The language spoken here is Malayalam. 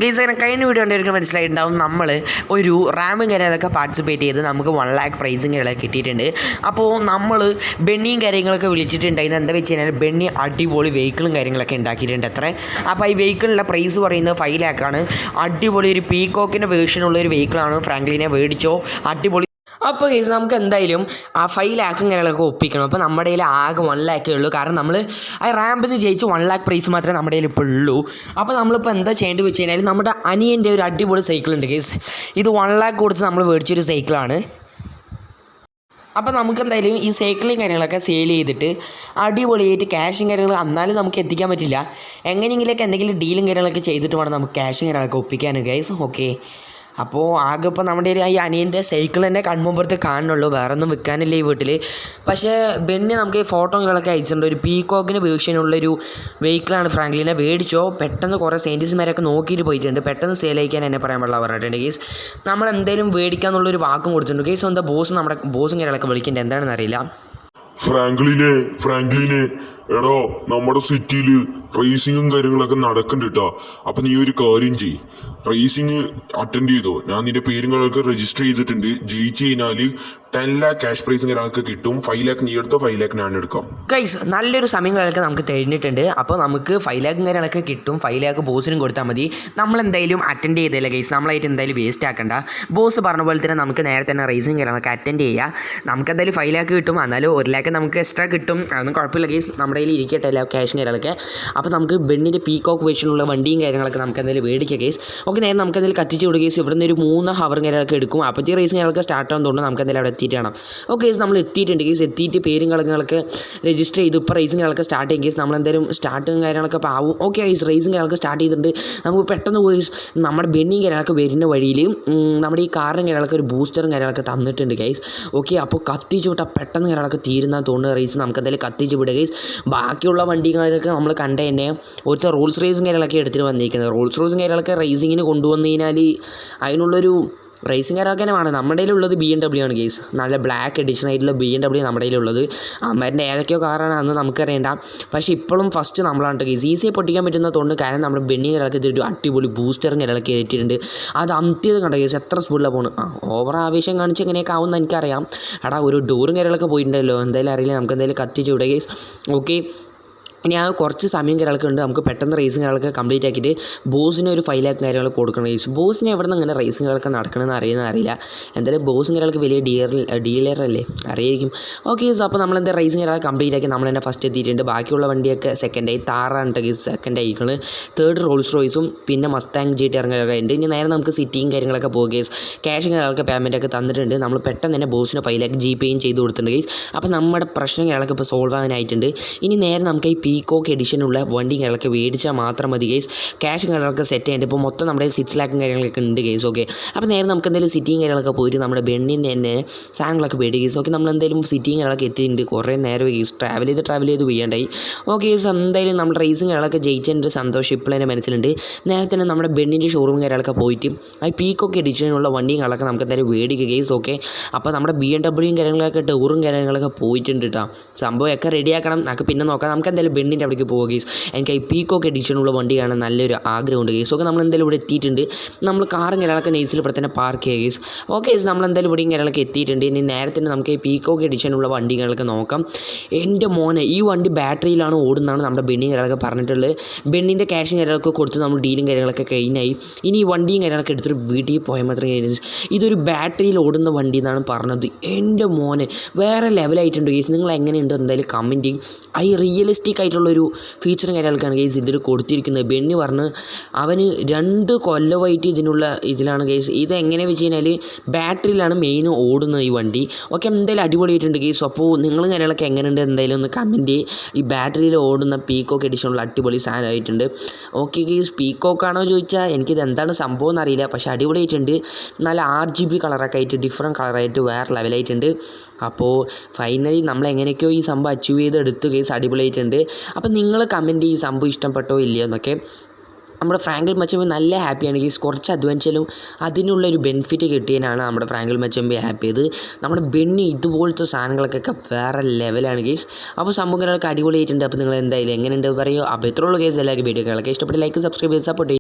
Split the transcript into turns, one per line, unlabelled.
ഗെയ്സ് അങ്ങനെ കഴിഞ്ഞ വീഡിയോ കണ്ടവർക്ക് മനസ്സിലായിട്ടുണ്ടാവും നമ്മൾ ഒരു റാമും കാര്യങ്ങളൊക്കെ പാർട്ടിസിപ്പേറ്റ് ചെയ്ത് നമുക്ക് 1 lakh പ്രൈസും കാര്യങ്ങളൊക്കെ കിട്ടിയിട്ടുണ്ട്. അപ്പോൾ നമ്മൾ ബെണ്ണിയും കാര്യങ്ങളൊക്കെ വിളിച്ചിട്ടുണ്ടായിരുന്നത് എന്താ വെച്ച് കഴിഞ്ഞാൽ ബെണ്ണി അടിപൊളി വെഹിക്കിളും കാര്യങ്ങളൊക്കെ ഉണ്ടാക്കിയിട്ടുണ്ട് അത്ര. അപ്പോൾ ഈ വെഹിക്കിളിൻ്റെ പ്രൈസ് പറയുന്നത് 5 lakh ആണ്. അടിപൊളി ഒരു പീകോക്കിൻ്റെ വേർഷനുള്ള ഒരു വെഹിക്കിളാണ്. ഫ്രാങ്ക്ലിനെ മേടിച്ചോ അടിപൊളി. അപ്പോൾ ഗെയ്സ് നമുക്ക് എന്തായാലും ആ 5 lakh കാര്യങ്ങളൊക്കെ ഒപ്പിക്കണം. അപ്പോൾ നമ്മുടെ കയ്യിൽ ആകെ 1 lakh ഉള്ളൂ. കാരണം നമ്മൾ ആ റാമ്പിൽ നിന്ന് ജയിച്ച് 1 lakh പ്രൈസ് മാത്രമേ നമ്മുടെ കയ്യിൽ ഇപ്പോൾ ഉള്ളൂ. അപ്പോൾ നമ്മളിപ്പോൾ എന്താ ചെയ്യേണ്ടത് വെച്ച് കഴിഞ്ഞാൽ നമ്മുടെ അനിയൻ്റെ ഒരു അടിപൊളി സൈക്കിളുണ്ട് ഗെയ്സ്. ഇത് 1 lakh കൊടുത്ത് നമ്മൾ മേടിച്ചൊരു സൈക്കിളാണ്. അപ്പോൾ നമുക്ക് എന്തായാലും ഈ സൈക്കിളും കാര്യങ്ങളൊക്കെ സെയിൽ ചെയ്തിട്ട് അടിപൊളിയായിട്ട് ക്യാഷും കാര്യങ്ങൾ എന്നാലും നമുക്ക് എത്തിക്കാൻ പറ്റില്ല. എങ്ങനെയെങ്കിലൊക്കെ എന്തെങ്കിലും ഡീലും കാര്യങ്ങളൊക്കെ ചെയ്തിട്ട് വേണം നമുക്ക് ക്യാഷും കാര്യങ്ങളൊക്കെ ഒപ്പിക്കാനും ഗൈസ്. ഓക്കെ, അപ്പോൾ ആകെ ഇപ്പോൾ നമ്മുടെ ഈ അനിയൻ്റെ സൈക്കിൾ തന്നെ കൺമുമ്പുറത്ത് കാണുന്നുള്ളൂ, വേറെ ഒന്നും വിൽക്കാനില്ല ഈ വീട്ടിൽ. പക്ഷേ ബെന്നി നമുക്ക് ഈ ഫോട്ടോകളൊക്കെ അയച്ചിട്ടുണ്ട്. ഒരു പീകോക്കിന് വേർഷനുള്ളൊരു വെഹിക്കിളാണ്. ഫ്രാങ്ക്ലിനെ മേടിച്ചോ. പെട്ടെന്ന് കുറേ സയൻറ്റിസ്റ്റ്മാരൊക്കെ നോക്കിയിട്ട് പോയിട്ടുണ്ട്. പെട്ടെന്ന് സെയിൽ അയക്കാൻ എന്നെ പറയാൻ പാടില്ല പറഞ്ഞിട്ടുണ്ട് ഗേസ്. നമ്മൾ എന്തായാലും മേടിക്കാന്നുള്ളൊരു വാക്കും കൊടുത്തിട്ടുണ്ട് ഗേസ്. എന്താ നമ്മുടെ ബോസും കാര്യങ്ങളൊക്കെ വിളിക്കേണ്ടത് എന്താണെന്ന് അറിയില്ല.
ഫ്രാങ്ക്ലിനെ എടോ, നമ്മുടെ സിറ്റിയിൽ റേസിങ്ങും കാര്യങ്ങളൊക്കെ നടക്കുന്നുണ്ട് കേട്ടോ. അപ്പം നീ ഒരു കാര്യം ചെയ്യ്, റേസിങ് അറ്റൻഡ് ചെയ്തോ. ഞാൻ നിന്റെ പേരുകളൊക്കെ രജിസ്റ്റർ ചെയ്തിട്ടുണ്ട്. ജയിച്ചു കഴിഞ്ഞാൽ 10 lakh ക്യാഷ് പ്രൈസും കാര്യങ്ങളൊക്കെ കിട്ടും. 5 lakh നീ എടുത്തോ, 5 lakh ഞാൻ എടുക്കാം.
ഗൈസ് നല്ലൊരു സമയങ്ങളൊക്കെ നമുക്ക് കഴിഞ്ഞിട്ടുണ്ട്. അപ്പോൾ നമുക്ക് 5 lakh കാര്യങ്ങളൊക്കെ കിട്ടും. 5 lakh ബോസിനും കൊടുത്താൽ മതി. നമ്മളെന്തായാലും അറ്റൻഡ് ചെയ്തില്ല ഗൈസ്. നമ്മളായിട്ട് എന്തായാലും വേസ്റ്റ് ആക്കണ്ട. ബോസ് പറഞ്ഞ പോലെ തന്നെ നമുക്ക് നേരെ തന്നെ റേസിങ് കാര്യങ്ങളൊക്കെ അറ്റൻഡ് ചെയ്യാം. നമുക്ക് എന്തായാലും 5 lakh കിട്ടും. എന്നാലും 1 lakh നമുക്ക് എക്സ്ട്രാ കിട്ടും. അതൊന്നും കുഴപ്പമില്ല ഗൈസ്. നമ്മുടെ കയ്യിൽ ഇരിക്കട്ടെ എല്ലാ ക്യാഷും കാര്യങ്ങളൊക്കെ. അപ്പോൾ നമുക്ക് ബെണ്ണിൻ്റെ പീകോക്ക് വേർഷനുള്ള വണ്ടിയും കാര്യങ്ങളൊക്കെ നമുക്ക് എന്തായാലും മേടിക്കുക ഗൈസ്. ഓക്കെ, നേരെ നമുക്ക് എന്തായാലും കത്തിച്ച് വിടുക ഗൈസ്. ഇവിടെ നിന്ന് ഒരു 3 ഹവർ കാര്യങ്ങളൊക്കെ എടുക്കും. അപ്പോഴത്തെ റേസിങ് കാര്യങ്ങളൊക്കെ സ്റ്റാർട്ട് ആകാൻ തോന്നുന്നു. നമുക്ക് എന്തായാലും അവിടെ എത്തിയിട്ട് വേണം. ഓക്കെ ഗൈസ്, നമ്മൾ എത്തിയിട്ടുണ്ട് ഗൈസ്. എത്തിയിട്ട് പേരും കാര്യങ്ങളൊക്കെ രജിസ്റ്റർ ചെയ്തു. ഇപ്പോൾ റേസിങ് കാര്യങ്ങളൊക്കെ സ്റ്റാർട്ട് ചെയ്യും ഗൈസ്. നമ്മളെന്തായാലും സ്റ്റാർട്ടും കാര്യങ്ങളൊക്കെ ഇപ്പോൾ ആവും. ഓക്കെ ഗൈസ്, റേസിങ് കാര്യങ്ങളൊക്കെ സ്റ്റാർട്ട് ചെയ്തിട്ടുണ്ട്. നമുക്ക് പെട്ടെന്ന് പോയി നമ്മുടെ ബെണ്ണിയും കാര്യങ്ങളൊക്കെ വരുന്ന വഴിയിൽ നമ്മുടെ ഈ കാറിനും കാര്യങ്ങളൊക്കെ ഒരു ബൂസ്റ്ററും കാര്യങ്ങളൊക്കെ തന്നിട്ടുണ്ട് ഗൈസ്. ഓക്കെ, അപ്പോൾ കത്തിച്ച് വിട്ടാൽ പെട്ടെന്ന് കാര്യങ്ങളൊക്കെ തീരുന്ന തോന്നുന്ന റേസ് നമുക്ക് എന്തായാലും കത്തിച്ച് വിടുക ഗൈസ്. ബാക്കിയുള്ള വണ്ടികളൊക്കെ നമ്മൾ കണ്ട തന്നെ ഒരുത്ത റോൾസ് റേസും കാര്യങ്ങളൊക്കെ എടുത്തിട്ട് വന്നിരിക്കുന്നത്. റോൾസ് റോസും കാര്യങ്ങളൊക്കെ റേസിങ്ങിന് കൊണ്ടുവന്നു കഴിഞ്ഞാൽ അതിനുള്ളൊരു റേസിംഗ് കാരൊക്കെ തന്നെ വേണം. നമ്മുടെ കയ്യിലുള്ളത് BMW ആണ് ഗെയ്സ്. നല്ല ബ്ലാക്ക് എഡിഷൻ ആയിട്ടുള്ള BMW നമ്മുടെ കയ്യിലുള്ളത്. അമ്മേൻ്റെ ഏതൊക്കെയോ കാറാണ് അന്ന് നമുക്കറിയണ്ട. പക്ഷേ ഇപ്പോഴും ഫസ്റ്റ് നമ്മളാണ് ഗെയ്സ്. ഈസിയായി പൊട്ടിക്കാൻ പറ്റുന്ന തോന്നുന്നു. കാരണം നമ്മുടെ ബെന്നി കാര്യങ്ങളൊക്കെ ഇതൊരു അടിപൊളി ബൂസ്റ്ററും കാര്യങ്ങളൊക്കെ കയറ്റിയിട്ടുണ്ട്. അത് അന്ത്യത് കണ്ട ഗെയ്സ്. എത്ര സ്പീഡിലാണ് പോകുന്നത്. ഓവർ ആവേശം കാണിച്ച് എങ്ങനെയൊക്കെ ആവുമെന്ന് എനിക്കറിയാം. എടാ, ഒരു ഡോറും കാര്യങ്ങളൊക്കെ പോയിട്ടുണ്ടല്ലോ. എന്തായാലും അറിയില്ല. നമുക്ക് എന്തായാലും കത്തിച്ച് വിടുക ഗെയ്സ്. ഓക്കെ, ഇനി ആ കുറച്ച് സമയം കാര്യങ്ങളൊക്കെ ഉണ്ട്. നമുക്ക് പെട്ടെന്ന് റേസിംഗ് കാര്യങ്ങളൊക്കെ കംപ്ലീറ്റ് ആക്കിയിട്ട് ബോസിന് ഒരു 5 lakh കാര്യങ്ങൾ കൊടുക്കണം ഗൈസ്. ബോസിന് എവിടെ നിന്ന് അങ്ങനെ റേസിംഗ് കാര്യങ്ങളൊക്കെ നടക്കണമെന്ന് അറിയില്ല. എന്തായാലും ബോസും കാര്യങ്ങളൊക്കെ വലിയ ഡീലറല്ലേ, അറിയായിരിക്കും. ഓക്കെ ഗൈസ്, അപ്പോൾ നമ്മളെന്താ റേസിംഗ് കാര്യങ്ങളൊക്കെ കംപ്ലീറ്റ് ആക്കി നമ്മൾ തന്നെ ഫസ്റ്റ് എത്തിയിട്ടുണ്ട്. ബാക്കിയുള്ള വണ്ടിയൊക്കെ സെക്കൻഡായി. താറാണ് ഗൈസ് സെക്കൻഡ് ആയിക്കൾ. തേർഡ് റോൾസ് റോയ്സും പിന്നെ മസ്താങ് GT കാര്യങ്ങളൊക്കെ ഉണ്ട്. ഇനി നേരെ നമുക്ക് സിറ്റിയും കാര്യങ്ങളൊക്കെ പോകുക ഗൈസ്. ക്യാഷും കാര്യങ്ങളൊക്കെ പേയ്മെൻറ്റൊക്കെ തന്നിട്ടുണ്ട്. നമ്മൾ പെട്ടെന്ന് തന്നെ ബോസിന് 5 lakh GPയും ചെയ്ത് കൊടുത്തിട്ടുണ്ട് ഗൈസ്. അപ്പോൾ നമ്മുടെ പ്രശ്നം കാര്യങ്ങളൊക്കെ ഇപ്പോൾ സോൾവ് ആകാനായിട്ടുണ്ട്. ഇനി നേരെ നമുക്ക് ഈ പീകോക്ക് എഡിഷനുള്ള വണ്ടി കാര്യങ്ങളൊക്കെ മേടിച്ചാൽ മാത്രം മതി ഗൈസ്. ക്യാഷ് കാര്യങ്ങളൊക്കെ സെറ്റ് ചെയ്യേണ്ടത് ഇപ്പോൾ മൊത്തം നമ്മുടെ 6 lakh കാര്യങ്ങളൊക്കെ ഉണ്ട് ഗൈസ്. ഓക്കെ, അപ്പോൾ നേരെ നമുക്ക് എന്തെങ്കിലും സിറ്റിയും കാര്യങ്ങളൊക്കെ പോയിട്ട് നമ്മുടെ ബെണ്ണിൻ്റെ തന്നെ സാധനങ്ങളൊക്കെ മേടി ഗൈസ്. ഓക്കെ, നമ്മൾ എന്തായാലും സിറ്റിയും കാര്യങ്ങളൊക്കെ എത്തിയിട്ടുണ്ട്. കുറേ നേരം ഗൈസ് ട്രാവൽ ചെയ്ത് വീണ്ടായി. ഓക്കെ ഗൈസ്, എന്തായാലും നമ്മൾ റേസിങ് കാര്യങ്ങളൊക്കെ ജയിച്ചതിൻ്റെ സന്തോഷം ഇപ്പോൾ എൻ്റെ മനസ്സിലുണ്ട്. നേരത്തെ തന്നെ നമ്മുടെ ബെണ്ണിൻ്റെ ഷോറൂം കാര്യങ്ങളൊക്കെ പോയിട്ട് ആ പീകോക്ക് എഡിഷനുള്ള വണ്ടിയും കാര്യങ്ങളൊക്കെ നമുക്ക് എന്തായാലും മേടിക്കുക ഗൈസ്. ഓക്കെ, അപ്പോൾ നമ്മുടെ BMW കാര്യങ്ങളൊക്കെ ടൂറും കാര്യങ്ങളൊക്കെ പോയിട്ടുണ്ട് കേട്ടോ. സംഭവമൊക്കെ റെഡിയാക്കണം. നമുക്ക് പിന്നെ നോക്കാം. നമുക്ക് എന്തായാലും ബെണ്ണിൻ്റെ അവിടേക്ക് പോകുക ഗൈസ്. എനിക്ക് ഈ പീകോക്ക് എഡിഷനുള്ള വണ്ടി കാണാൻ നല്ലൊരു ആഗ്രഹമുണ്ട് ഗൈസ്. ഓക്കെ, നമ്മൾ എന്തായാലും ഇവിടെ എത്തിയിട്ടുണ്ട്. നമ്മൾ കാറും കാര്യങ്ങളൊക്കെ നൈസിൽ ഇവിടെ തന്നെ പാർക്ക് ചെയ്യുക ഗൈസ്. ഓക്കെ ഗൈസ്, നമ്മൾ എന്തായാലും ഇവിടെയും കാര്യങ്ങളൊക്കെ എത്തിയിട്ടുണ്ട്. ഇനി നേരെ തന്നെ നമുക്ക് ഈ പീകോക്ക് എഡിഷനുള്ള വണ്ടികളൊക്കെ നോക്കാം. എൻ്റെ മോനെ, ഈ വണ്ടി ബാറ്ററിയിലാണ് ഓടുന്നതാണ് നമ്മുടെ ബെണ്ണി കാര്യങ്ങളൊക്കെ പറഞ്ഞിട്ടുള്ളത്. ബെണ്ണിൻ്റെ ക്യാഷും കാര്യങ്ങളൊക്കെ കൊടുത്ത് നമ്മൾ ഡീലും കാര്യങ്ങളൊക്കെ കഴിഞ്ഞായി. ഇനി ഈ വണ്ടിയും കാര്യങ്ങളൊക്കെ എടുത്തിട്ട് വീട്ടിൽ പോയാൽ മാത്രമേ ഇതൊരു ബാറ്ററിയിൽ ഓടുന്ന വണ്ടി എന്നാണ് പറഞ്ഞത്. എൻ്റെ മോനെ, വേറെ ലെവലായിട്ടുണ്ട് ഗൈസ്. നിങ്ങൾ എങ്ങനെയുണ്ട് എന്തായാലും കമൻറ്റ് ചെയ്യും. ഈ റിയലിസ്റ്റിക് ആയിട്ടുള്ളൊരു ഫീച്ചറും കാര്യങ്ങളൊക്കെയാണ് ഗൈസ് ഇതിൽ കൊടുത്തിരിക്കുന്നത്. ബെന്നി പറഞ്ഞ് അവന് 2 കൊല്ലമായിട്ട് ഇതിലാണ് ഗൈസ്. ഇതെങ്ങനെ വെച്ച് കഴിഞ്ഞാൽ ബാറ്ററിയിലാണ് മെയിൻ ഓടുന്നത് ഈ വണ്ടി. ഓക്കെ, എന്തായാലും അടിപൊളിയായിട്ടുണ്ട് ഗൈസ്. അപ്പോൾ നിങ്ങൾ കാര്യങ്ങളൊക്കെ എങ്ങനെയുണ്ട് എന്തായാലും ഒന്ന് കമൻറ്റ് ചെയ്യും. ഈ ബാറ്ററിയിൽ ഓടുന്ന പീകോക്ക് എഡിഷനുള്ള അടിപൊളി സാധനമായിട്ടുണ്ട്. ഓക്കെ ഗൈസ്, പീകോക്കാണോ ചോദിച്ചാൽ എനിക്കിത് എന്താണ് സംഭവം എന്നറിയില്ല. പക്ഷേ അടിപൊളിയായിട്ടുണ്ട്. നല്ല RGB കളറൊക്കെ ആയിട്ട് ഡിഫറെൻറ്റ് കളറായിട്ട് വേറെ ലെവലായിട്ടുണ്ട്. അപ്പോൾ ഫൈനലി നമ്മൾ എങ്ങനെയൊക്കെയോ ഈ സംഭവം അച്ചീവ് ചെയ്തെടുത്തു ഗൈസ്. അടിപൊളിയായിട്ടുണ്ട്. അപ്പോൾ നിങ്ങൾ കമൻറ്റ് ഈ സംഭവം ഇഷ്ടപ്പെട്ടോ ഇല്ലയോ എന്നൊക്കെ. നമ്മുടെ ഫ്രാങ്കിൾ മച്ചമ്പി നല്ല ഹാപ്പിയാണ് ഗൈസ്. കുറച്ച് അഡ്വഞ്ചലും അതിനുള്ളൊരു ബെനിഫിറ്റ് കിട്ടിയതിനാണ് നമ്മുടെ ഫ്രാങ്കിൾ മച്ചമ്പി ഹാപ്പി ചെയ്ത്. നമ്മുടെ ബെന്നി ഇതുപോലത്തെ സാധനങ്ങൾക്കൊക്കെ വേറെ ലെവലാണ് ഗൈസ്. അപ്പോൾ സംഭവങ്ങളൊക്കെ അടിപൊളിയായിട്ടുണ്ട്. അപ്പോൾ നിങ്ങൾ എന്തായാലും എങ്ങനെയുണ്ട് പറയുമോ. അപ്പോൾ ഇത്രയുള്ള കേസ് എല്ലാവരും വീഡിയോകളൊക്കെ ഇഷ്ടപ്പെട്ട് ലൈക്ക് സബ്സ്ക്രൈബ് ചെയ്ത് സപ്പോർട്ട് ചെയ്യും.